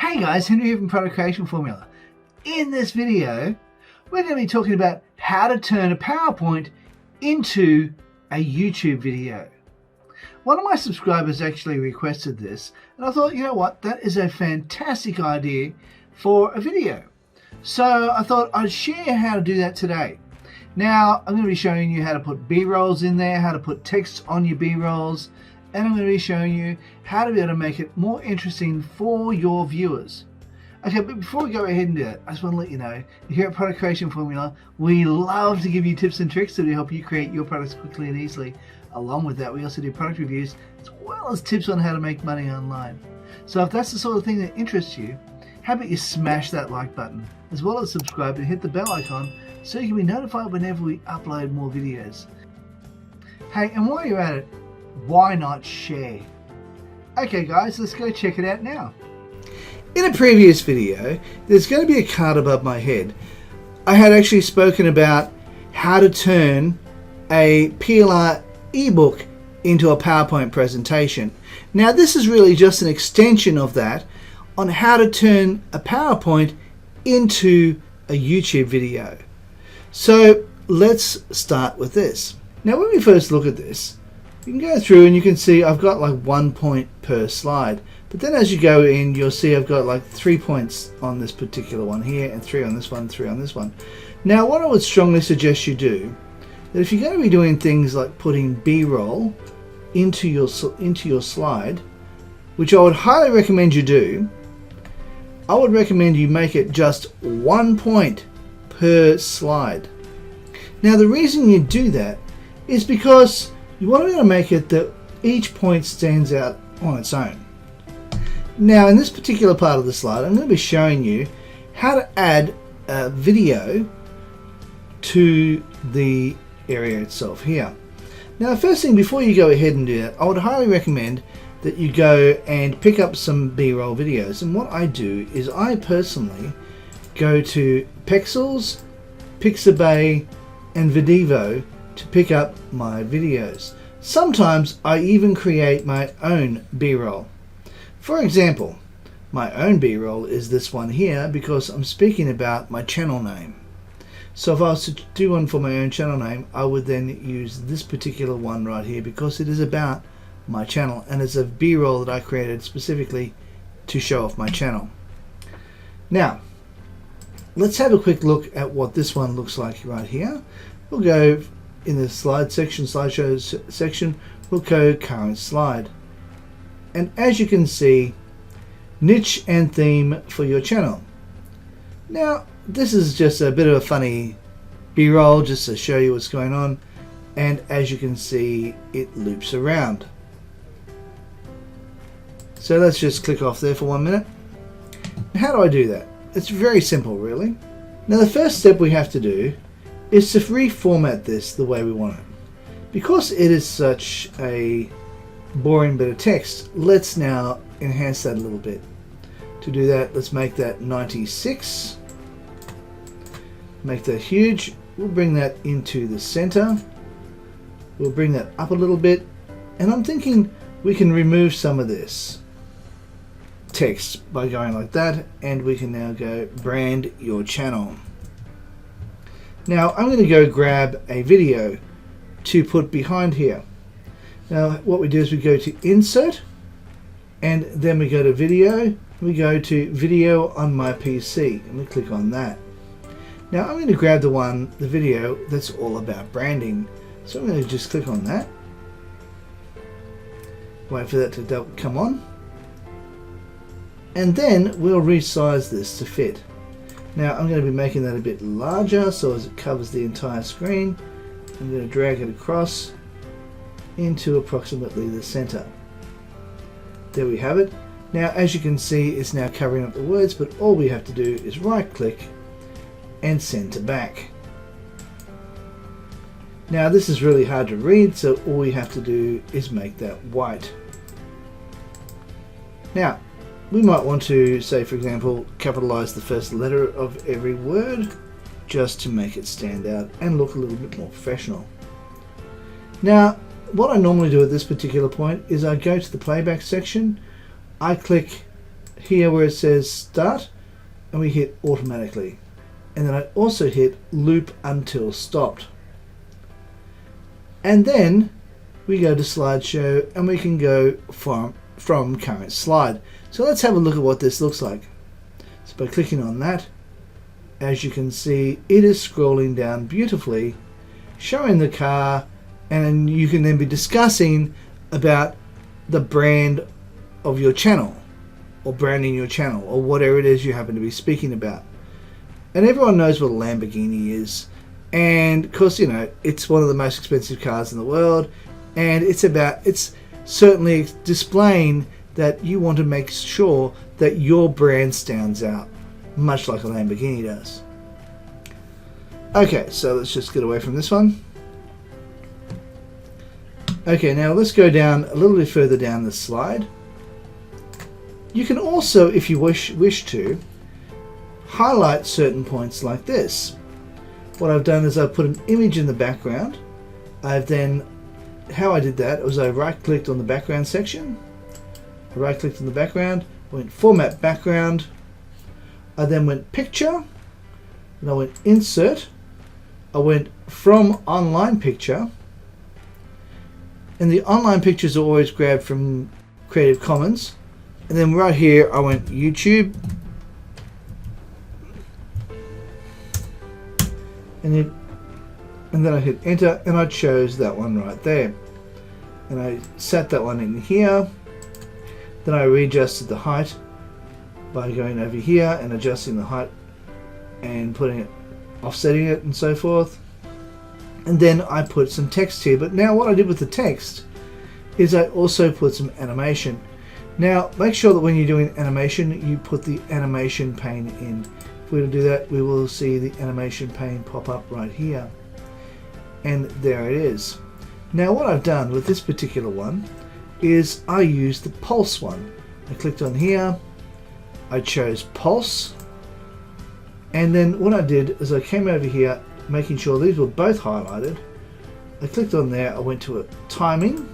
Hey guys, Henry here from Product Creation Formula. In this video, we're going to be talking about how to turn a PowerPoint into a YouTube video. One of my subscribers actually requested this, and I thought, you know what, that is a fantastic idea for a video. So I thought I'd share how to do that today. Now, I'm going to be showing you how to put B-rolls in there, how to put text on your B-rolls, and I'm going to be showing you how to be able to make it more interesting for your viewers. Okay, but before we go ahead and do that, I just want to let you know, here at Product Creation Formula, we love to give you tips and tricks to help you create your products quickly and easily. Along with that, we also do product reviews, as well as tips on how to make money online. So if that's the sort of thing that interests you, how about you smash that like button, as well as subscribe and hit the bell icon so you can be notified whenever we upload more videos. Hey, and while you're at it, why not share? Okay guys, let's go check it out now. In a previous video, there's going to be a card above my head. I had actually spoken about how to turn a PLR ebook into a PowerPoint presentation. Now this is really just an extension of that on how to turn a PowerPoint into a YouTube video. So let's start with this. Now when we first look at this, you can go through and you can see I've got like 1 point per slide, but then as you go in you'll see I've got like 3 points on this particular one here and 3 on this one, 3 on this one. Now what I would strongly suggest you do, that if you're going to be doing things like putting B-roll into your slide, which I would highly recommend you do, I would recommend you make it just 1 point per slide. Now the reason you do that is because you want to be able to make it that each point stands out on its own. Now in this particular part of the slide, I'm going to be showing you how to add a video to the area itself here. Now the first thing, before you go ahead and do that, I would highly recommend that you go and pick up some B-roll videos. And what I do is I personally go to Pexels, Pixabay and Videvo to pick up my videos. Sometimes I even create my own B-roll. For example, my own B-roll is this one here because I'm speaking about my channel name. So if I was to do one for my own channel name, I would then use this particular one right here because it is about my channel and it's a B-roll that I created specifically to show off my channel. Now let's have a quick look at what this one looks like right here. We'll go in the slide section, slideshows section, we'll go current slide. And as you can see, niche and theme for your channel. Now this is just a bit of a funny B-roll just to show you what's going on, and as you can see it loops around. So let's just click off there for 1 minute. How do I do that? It's very simple really. Now the first step we have to do is to reformat this the way we want it. Because it is such a boring bit of text, let's now enhance that a little bit. To do that, let's make that 96. Make that huge. We'll bring that into the center. We'll bring that up a little bit. And I'm thinking we can remove some of this text by going like that, and we can now go brand your channel. Now I'm going to go grab a video to put behind here. Now what we do is we go to insert and then we go to video, we go to video on my PC and we click on that. Now I'm going to grab the video that's all about branding, so I'm going to just click on that, wait for that to come on, and then we'll resize this to fit. Now I'm going to be making that a bit larger so as it covers the entire screen. I'm going to drag it across into approximately the center. There we have it. Now as you can see it's now covering up the words, but all we have to do is right click and send to back. Now this is really hard to read, so all we have to do is make that white. Now we might want to, say for example, capitalize the first letter of every word just to make it stand out and look a little bit more professional. Now what I normally do at this particular point is I go to the playback section, I click here where it says start, and we hit automatically. And then I also hit loop until stopped. And then we go to slideshow, and we can go from current slide. So let's have a look at what this looks like. So by clicking on that, as you can see, it is scrolling down beautifully, showing the car, and you can then be discussing about the brand of your channel, or branding your channel, or whatever it is you happen to be speaking about. And everyone knows what a Lamborghini is, and of course, you know, it's one of the most expensive cars in the world, and it's certainly displaying that you want to make sure that your brand stands out, much like a Lamborghini does. Okay, so let's just get away from this one. Okay, now let's go down a little bit further down the slide. You can also, if you wish to, highlight certain points like this. What I've done is I've put an image in the background. How I did that was I right-clicked on the background section. I right-clicked on the background, went Format Background. I then went Picture, and I went Insert. I went From Online Picture, and the online pictures are always grabbed from Creative Commons. And then right here I went YouTube, and then I hit enter, and I chose that one right there, and I set that one in here. Then I readjusted the height by going over here and adjusting the height and putting it, offsetting it and so forth. And then I put some text here. But now what I did with the text is I also put some animation. Now make sure that when you're doing animation, you put the animation pane in. If we do that, we will see the animation pane pop up right here. And there it is. Now what I've done with this particular one is I used the pulse one. I clicked on here, I chose pulse, and then what I did is I came over here, making sure these were both highlighted. I clicked on there, I went to timing,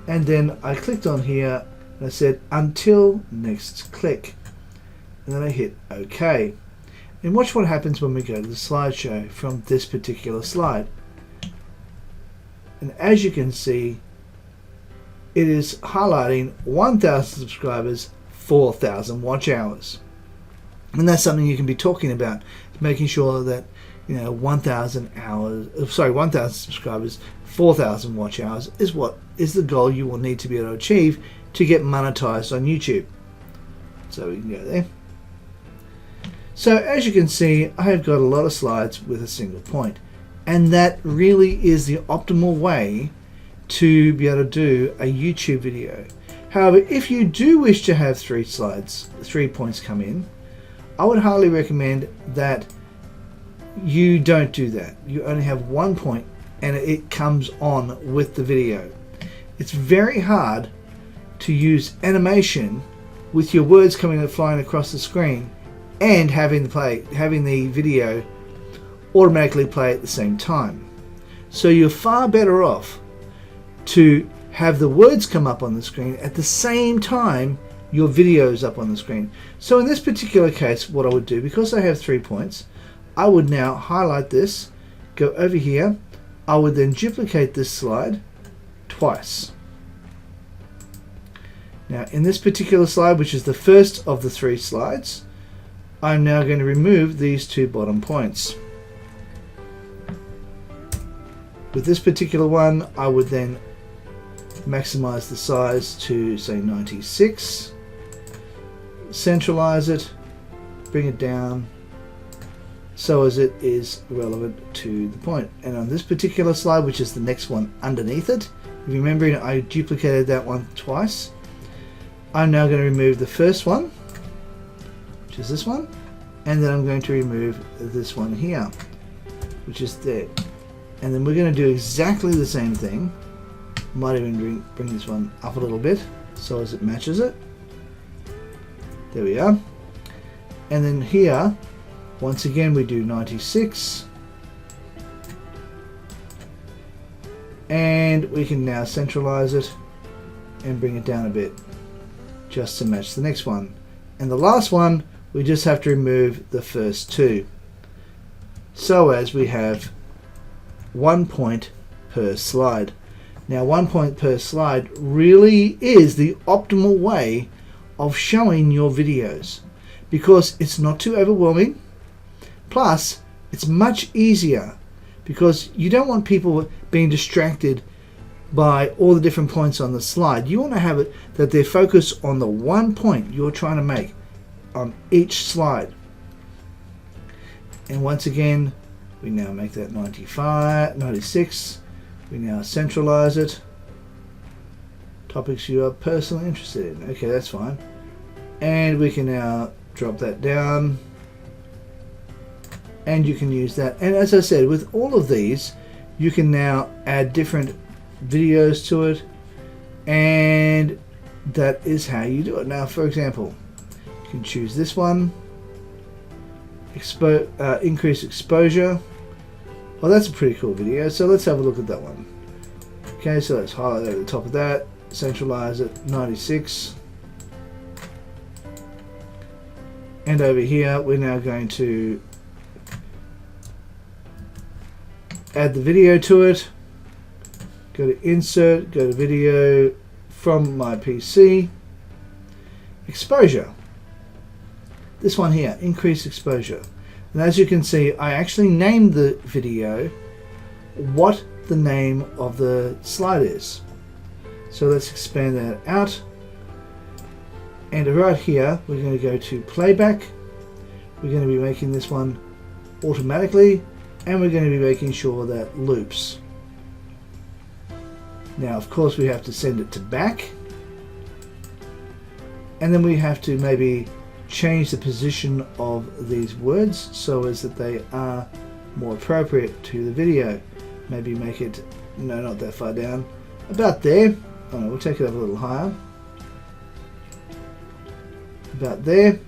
and then I clicked on here and I said until next click, and then I hit OK. And watch what happens when we go to the slideshow from this particular slide. And as you can see, it is highlighting 1,000 subscribers, 4,000 watch hours. And that's something you can be talking about, making sure that, you know, 1,000 subscribers, 4,000 watch hours is what is the goal you will need to be able to achieve to get monetized on YouTube. So we can go there. So as you can see, I have got a lot of slides with a single point, and that really is the optimal way to be able to do a YouTube video. However, if you do wish to have 3 points come in, I would highly recommend that you don't do that. You only have 1 point and it comes on with the video. It's very hard to use animation with your words coming flying across the screen and having the video automatically play at the same time. So you're far better off to have the words come up on the screen at the same time your video is up on the screen. So in this particular case, what I would do, because I have 3 points, I would now highlight this, go over here, I would then duplicate this slide twice. Now in this particular slide, which is the first of the 3 slides, I'm now going to remove these 2 bottom points. With this particular one, I would then maximize the size to say 96, centralize it, bring it down so as it is relevant to the point. And on this particular slide, which is the next one underneath it, remembering I duplicated that one twice, I'm now going to remove the first one, which is this one, and then I'm going to remove this one here, which is there. And then we're going to do exactly the same thing. Might even bring this one up a little bit so as it matches it. There we are. And then here, once again, we do 96. And we can now centralize it and bring it down a bit, just to match the next one. And the last one, we just have to remove the first two, so as we have 1 point per slide. Now 1 point per slide really is the optimal way of showing your videos, because it's not too overwhelming, plus it's much easier because you don't want people being distracted by all the different points on the slide. You want to have it that they're focused on the 1 point you're trying to make on each slide. And once again, we now make that 96. We now centralize it. Topics you are personally interested in. Okay, that's fine. And we can now drop that down. And you can use that. And as I said, with all of these, you can now add different videos to it. And that is how you do it. Now, for example, you can choose this one. Increase exposure. Well, that's a pretty cool video, so let's have a look at that one. Okay, so let's highlight over the top of that, centralize it, 96. And over here, we're now going to add the video to it. Go to Insert, go to Video from my PC. Exposure. This one here, Increase Exposure. And as you can see, I actually named the video what the name of the slide is. So let's expand that out. And right here, we're going to go to Playback. We're going to be making this one automatically, and we're going to be making sure that loops. Now, of course, we have to send it to back. And then we have to maybe change the position of these words so as that they are more appropriate to the video. Maybe make it, no, not that far down, about there. Oh no, we'll take it up a little higher. About there.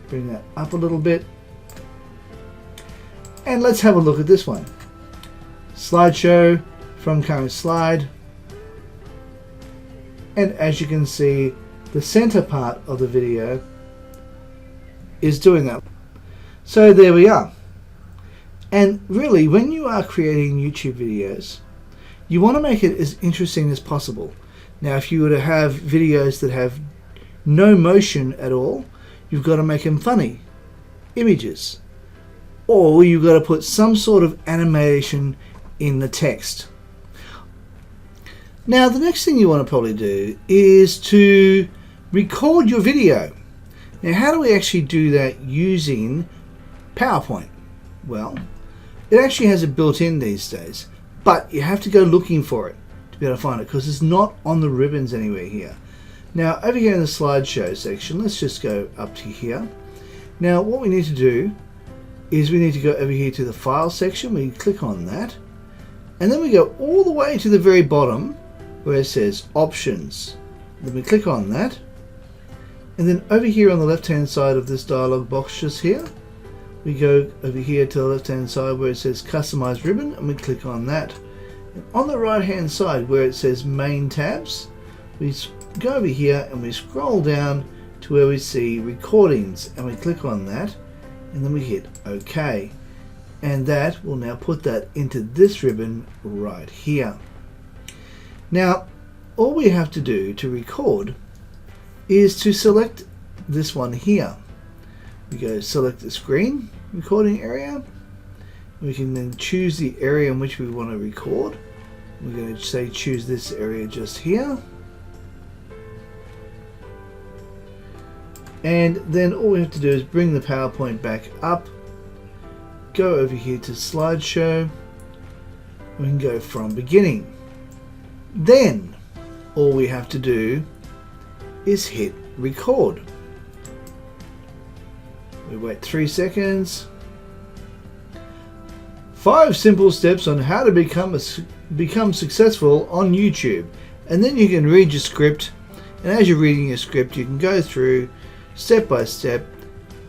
Bring that up a little bit. And let's have a look at this one. Slideshow from current slide. And as you can see, the center part of the video is doing that. So there we are. And really, when you are creating YouTube videos, you want to make it as interesting as possible. Now, if you were to have videos that have no motion at all, you've got to make them funny images, or you've got to put some sort of animation in the text. Now, the next thing you want to probably do is to record your video. Now, how do we actually do that using PowerPoint? Well, it actually has it built in these days, but you have to go looking for it to be able to find it, because it's not on the ribbons anywhere here. Now, over here in the slideshow section, let's just go up to here. Now, what we need to do is we need to go over here to the file section. We click on that, and then we go all the way to the very bottom where it says options. Then we click on that. And then over here on the left hand side of this dialog box just here, we go over here to the left hand side where it says customize ribbon, and we click on that. And on the right hand side where it says main tabs, we go over here and we scroll down to where we see recordings, and we click on that, and then we hit OK. And that will now put that into this ribbon right here. Now, all we have to do to record is to select this one here. We go select the screen recording area. We can then choose the area in which we want to record. We're going to say choose this area just here. And then all we have to do is bring the PowerPoint back up, go over here to slideshow. We can go from beginning. Then all we have to do is hit record. We wait 3 seconds. 5 simple steps on how to become successful on YouTube. And then you can read your script, and as you're reading your script, you can go through step by step,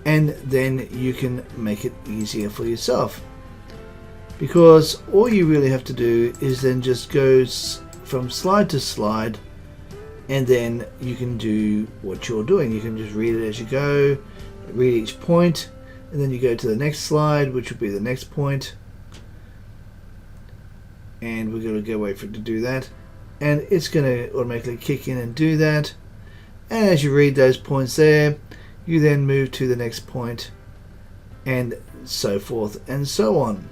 and then you can make it easier for yourself, because all you really have to do is then just go from slide to slide and then you can do what you're doing. You can just read it as you go, read each point, and then you go to the next slide, which will be the next point. And we're going to go wait for it to do that, and it's going to automatically kick in and do that. And as you read those points there, you then move to the next point, and so forth and so on.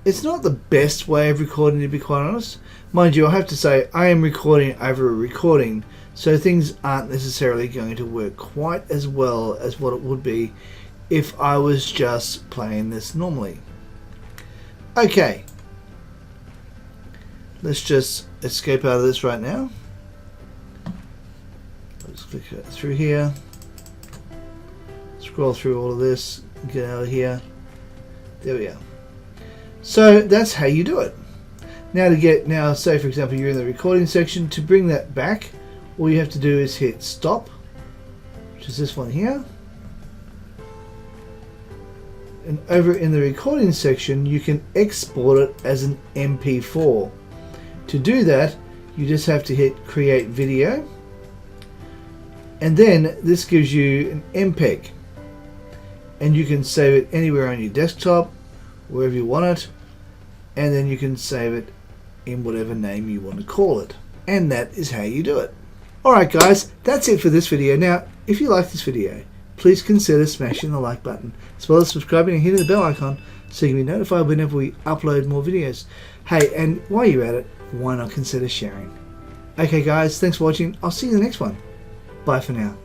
It's not the best way of recording, to be quite honest. Mind you, I have to say I am recording over a recording, so things aren't necessarily going to work quite as well as what it would be if I was just playing this normally. Okay, let's just escape out of this right now. Let's click through here, scroll through all of this, get out of here. There we go. So that's how you do it. Now say for example you're in the recording section. To bring that back, all you have to do is hit stop, which is this one here. And over in the recording section, you can export it as an MP4. To do that, you just have to hit create video. And then this gives you an MPEG. And you can save it anywhere on your desktop, wherever you want it. And then you can save it in whatever name you want to call it. And that is how you do it. Alright guys, that's it for this video. Now, if you like this video, please consider smashing the like button, as well as subscribing and hitting the bell icon so you can be notified whenever we upload more videos. Hey, and while you're at it, why not consider sharing? Okay guys, thanks for watching. I'll see you in the next one. Bye for now.